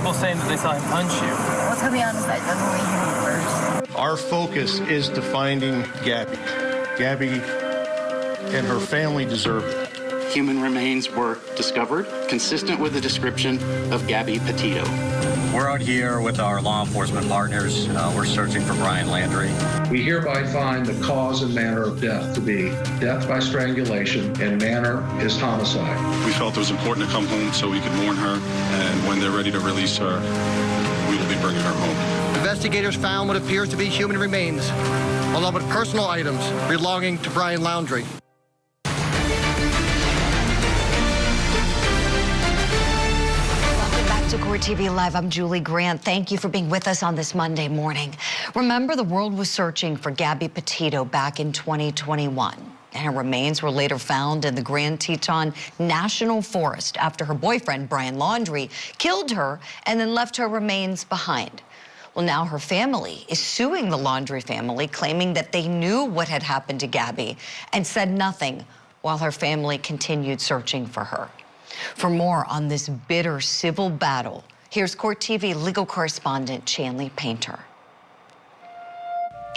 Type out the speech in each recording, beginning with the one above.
people saying that they saw him punch you. Well, to be honest, I definitely hit him first. Our focus is to finding Gabby. Gabby and her family deserve it. Human remains were discovered consistent with the description of Gabby Petito. We're out here with our law enforcement partners. We're searching for Brian Laundrie. We hereby find the cause and manner of death to be death by strangulation and manner is homicide. We felt it was important to come home so we could mourn her, and when they're ready to release her, we will be bringing her home. Investigators found what appears to be human remains, along with personal items belonging to Brian Laundrie. To Court TV Live, I'm Julie Grant. Thank you for being with us on this Monday morning. Remember, the world was searching for Gabby Petito back in 2021. And her remains were later found in the Grand Teton National Forest after her boyfriend, Brian Laundrie, killed her and then left her remains behind. Well, now her family is suing the Laundrie family, claiming that they knew what had happened to Gabby and said nothing while her family continued searching for her. For more on this bitter civil battle, here's Court TV legal correspondent Chanley Painter.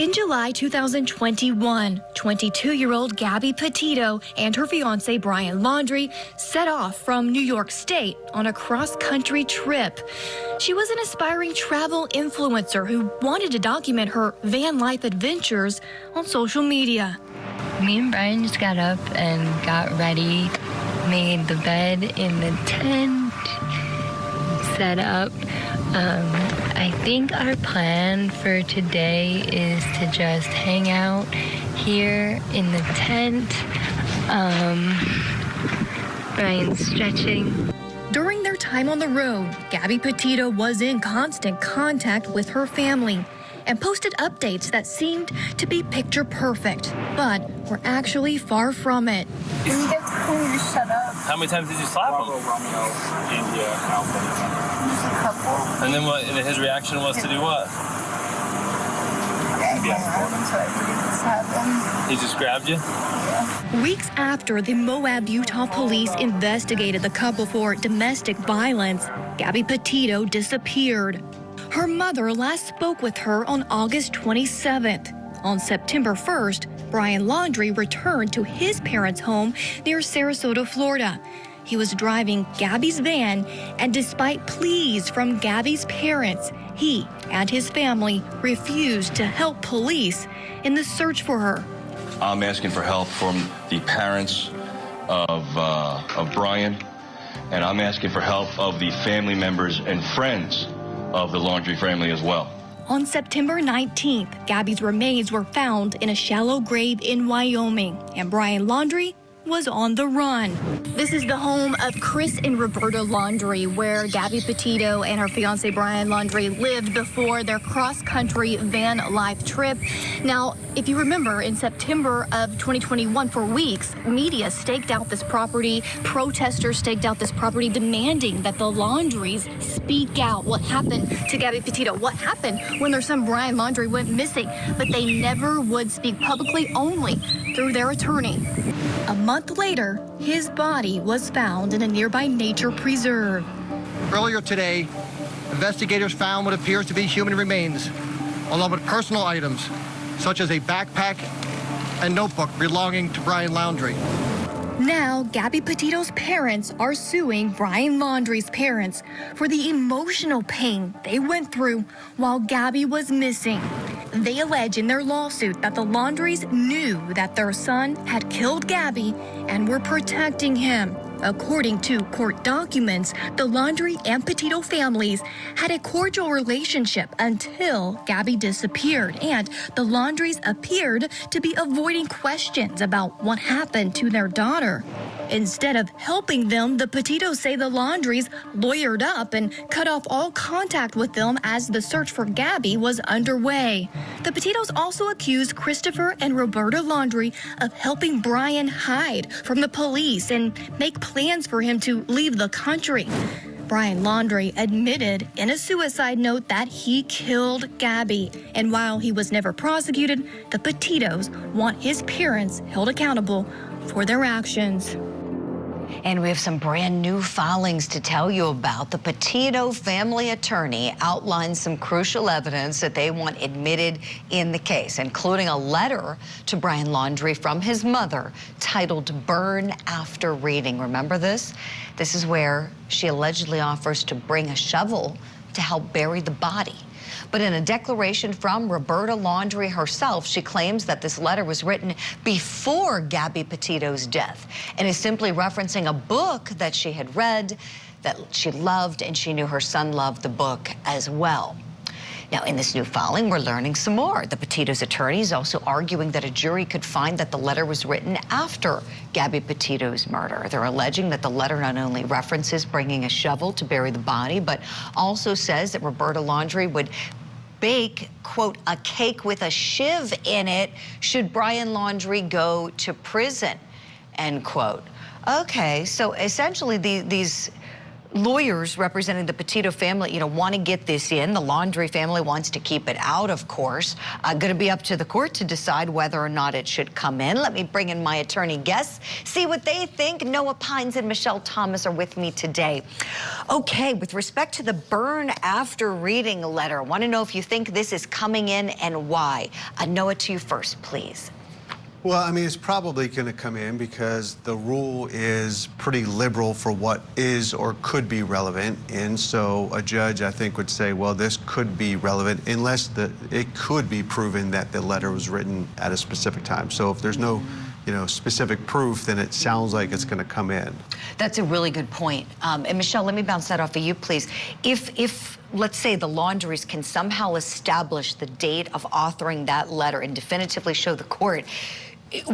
In July 2021, 22-year-old Gabby Petito and her fiancé Brian Laundrie set off from New York State on a cross-country trip. She was an aspiring travel influencer who wanted to document her van life adventures on social media. Me and Brian just got up and got ready, made the bed in the tent, set up. I think our plan for today is to just hang out here in the tent. Brian's stretching. During their time on the road, Gabby Petito was in constant contact with her family and posted updates that seemed to be picture perfect, but were actually far from it. You get to shut up. How many times did you slap him? Just a couple. And then what? And his reaction was to do what? He just grabbed you? Yeah. Weeks after the Moab, Utah police investigated the couple for domestic violence, Gabby Petito disappeared. Her mother last spoke with her on August 27th. On September 1st, Brian Laundrie returned to his parents' home near Sarasota, Florida. He was driving Gabby's van, and despite pleas from Gabby's parents, he and his family refused to help police in the search for her. I'm asking for help from the parents of Brian, and I'm asking for help of the family members and friends of the Laundrie family as well. On September 19th, Gabby's remains were found in a shallow grave in Wyoming, and Brian Laundrie was on the run. This is the home of Chris and Roberta Laundrie, where Gabby Petito and her fiancé Brian Laundrie lived before their cross-country van life trip. Now, if you remember, in September of 2021, for weeks, media staked out this property, protesters staked out this property, demanding that the Laundries speak out. What happened to Gabby Petito? What happened when their son Brian Laundrie went missing? But they never would speak publicly, only through their attorney. A month later, his body was found in a nearby nature preserve. Earlier today, investigators found what appears to be human remains, along with personal items, such as a backpack and notebook belonging to Brian Laundrie. Now, Gabby Petito's parents are suing Brian Laundrie's parents for the emotional pain they went through while Gabby was missing. They allege in their lawsuit that the Laundries knew that their son had killed Gabby and were protecting him. According to court documents, the Laundrie and Petito families had a cordial relationship until Gabby disappeared, and the Laundries appeared to be avoiding questions about what happened to their daughter. Instead of helping them, the Petitos say the Laundries lawyered up and cut off all contact with them as the search for Gabby was underway. The Petitos also accused Christopher and Roberta Laundrie of helping Brian hide from the police and make plans for him to leave the country. Brian Laundrie admitted in a suicide note that he killed Gabby. And while he was never prosecuted, the Petitos want his parents held accountable for their actions. And we have some brand new filings to tell you about. The Petito family attorney outlined some crucial evidence that they want admitted in the case, including a letter to Brian Laundrie from his mother titled "Burn After Reading." Remember this? This is where she allegedly offers to bring a shovel to help bury the body. But in a declaration from Roberta Laundrie herself, she claims that this letter was written before Gabby Petito's death and is simply referencing a book that she had read, that she loved, and she knew her son loved the book as well. Now, in this new filing, we're learning some more. The Petito's attorney is also arguing that a jury could find that the letter was written after Gabby Petito's murder. They're alleging that the letter not only references bringing a shovel to bury the body, but also says that Roberta Laundrie would bake, quote, a cake with a shiv in it should Brian Laundrie go to prison, end quote. Okay, so essentially these lawyers representing the Petito family, want to get this in. The Laundrie family wants to keep it out, of course. Going to be up to the court to decide whether or not it should come in. Let me bring in my attorney guests, see what they think. Noah Pines and Michelle Thomas are with me today. Okay, with respect to the burn after reading letter, I want to know if you think this is coming in and why. Noah, to you first, please. Well, I mean, it's probably going to come in because the rule is pretty liberal for what is or could be relevant. And so a judge, I think, would say, well, this could be relevant unless it could be proven that the letter was written at a specific time. So if there's no, specific proof, then it sounds like it's going to come in. That's a really good point. And Michelle, let me bounce that off of you, please. If let's say the Laundries can somehow establish the date of authoring that letter and definitively show the court,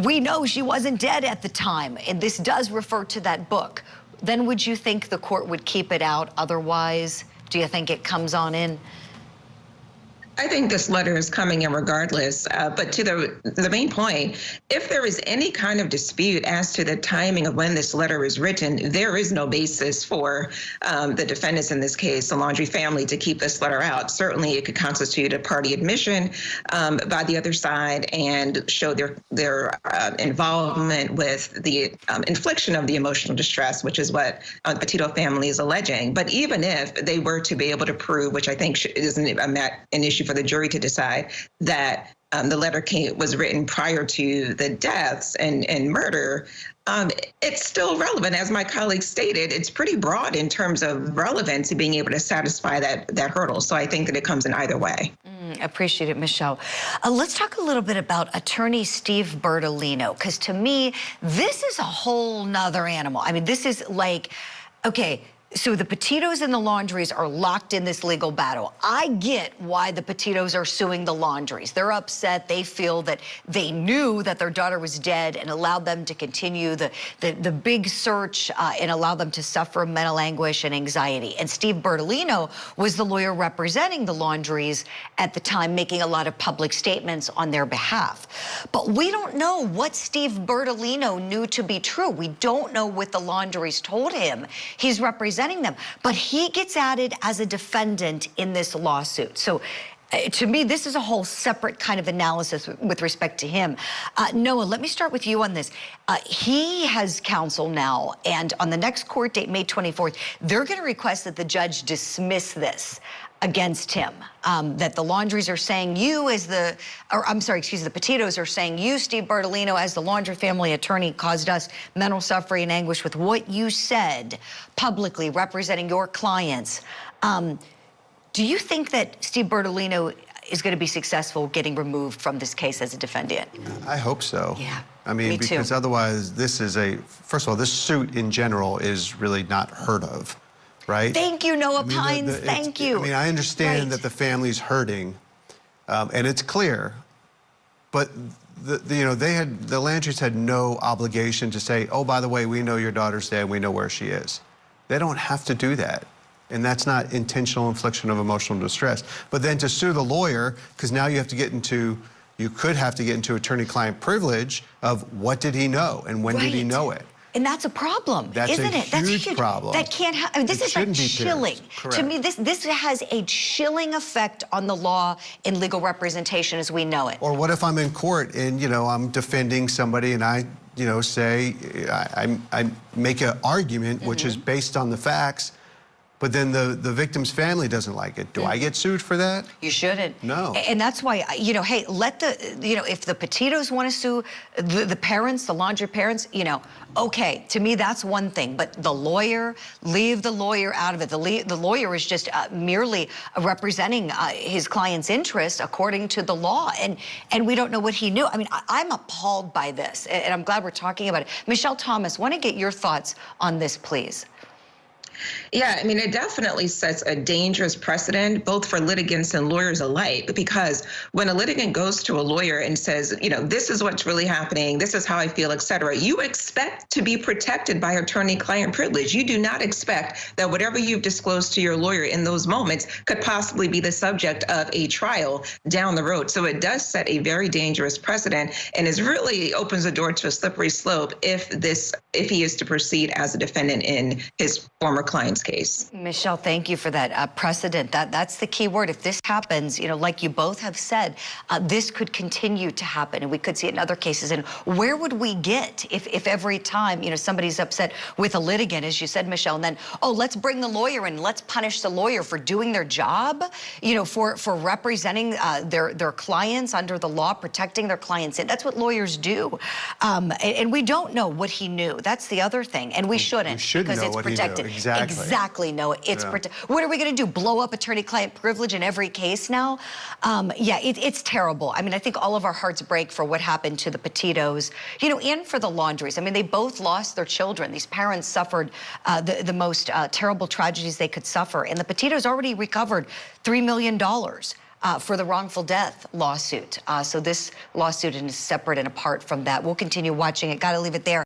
we know she wasn't dead at the time, and this does refer to that book, then would you think the court would keep it out? Otherwise, do you think it comes on in? I think this letter is coming in regardless, but to the main point, if there is any kind of dispute as to the timing of when this letter is written, there is no basis for the defendants in this case, the Laundrie family, to keep this letter out. Certainly, it could constitute a party admission by the other side and show their involvement with the infliction of the emotional distress, which is what the Petito family is alleging. But even if they were to be able to prove, which I think isn't an issue for the jury to decide, that the letter was written prior to the deaths and murder, it's still relevant. As my colleague stated, it's pretty broad in terms of relevance to being able to satisfy that hurdle. So I think that it comes in either way. Appreciate it, Michelle. Let's talk a little bit about attorney Steve Bertolino, because to me, this is a whole nother animal. I mean, this is like, okay, so the Petitos and the Laundries are locked in this legal battle. I get why the Petitos are suing the Laundries. They're upset. They feel that they knew that their daughter was dead and allowed them to continue the big search and allow them to suffer mental anguish and anxiety. And Steve Bertolino was the lawyer representing the Laundries at the time, making a lot of public statements on their behalf. But we don't know what Steve Bertolino knew to be true. We don't know what the Laundries told him. He's representing them, but he gets added as a defendant in this lawsuit. So to me, this is a whole separate kind of analysis with respect to him. Noah, let me start with you on this. He has counsel now, and on the next court date, May 24th, they're going to request that the judge dismiss this against him, that the Laundries are saying you as the Petitos are saying you, Steve Bertolino, as the Laundrie family attorney, caused us mental suffering and anguish with what you said publicly representing your clients. Do you think that Steve Bertolino is going to be successful getting removed from this case as a defendant? I hope so. Yeah. I mean, because otherwise this is first of all, this suit in general is really not heard of. Right? Thank you, Noah Pines. Thank you. I mean, I understand that the family's hurting, and it's clear, but the Laundries had no obligation to say, oh, by the way, we know your daughter's dead, we know where she is. They don't have to do that, and that's not intentional infliction of emotional distress. But then to sue the lawyer, because now you could have to get into attorney-client privilege of what did he know and when did he know it. And that's a problem, That's isn't it? That's a huge problem. That can't happen. I mean, this is like chilling. To me, this has a chilling effect on the law and legal representation as we know it. Or what if I'm in court and, you know, I'm defending somebody and I, you know, say, I make an argument which is based on the facts, but then the victim's family doesn't like it. Do I get sued for that? You shouldn't. No. And that's why, you know, hey, let the, you know, if the Petitos want to sue the parents, the Laundrie parents, you know, okay, to me, that's one thing. But the lawyer, leave the lawyer out of it. The lawyer is just merely representing his client's interest according to the law. And we don't know what he knew. I mean, I'm appalled by this, and I'm glad we're talking about it. Michelle Thomas, want to get your thoughts on this, please. Yeah, I mean, it definitely sets a dangerous precedent, both for litigants and lawyers alike, because when a litigant goes to a lawyer and says, you know, this is what's really happening, this is how I feel, et cetera, you expect to be protected by attorney-client privilege. You do not expect that whatever you've disclosed to your lawyer in those moments could possibly be the subject of a trial down the road. So it does set a very dangerous precedent and is really opens the door to a slippery slope if he is to proceed as a defendant in his former client's case. Michelle, thank you for that precedent. That's the key word. If this happens, you know, like you both have said, this could continue to happen, and we could see it in other cases. And where would we get if every time, you know, somebody's upset with a litigant, as you said, Michelle, and then, oh, let's bring the lawyer in, let's punish the lawyer for doing their job, you know, for representing their clients under the law, protecting their clients. And that's what lawyers do. And we don't know what he knew. That's the other thing. And we shouldn't. You should know what he knew. Exactly, no, it's what are we going to do? Blow up attorney-client privilege in every case now? Yeah, it's terrible. I mean, I think all of our hearts break for what happened to the Petitos, you know, and for the Laundries. I mean, they both lost their children. These parents suffered the most terrible tragedies they could suffer, and the Petitos already recovered $3 million. For the wrongful death lawsuit. So this lawsuit is separate and apart from that. We'll continue watching it. Got to leave it there.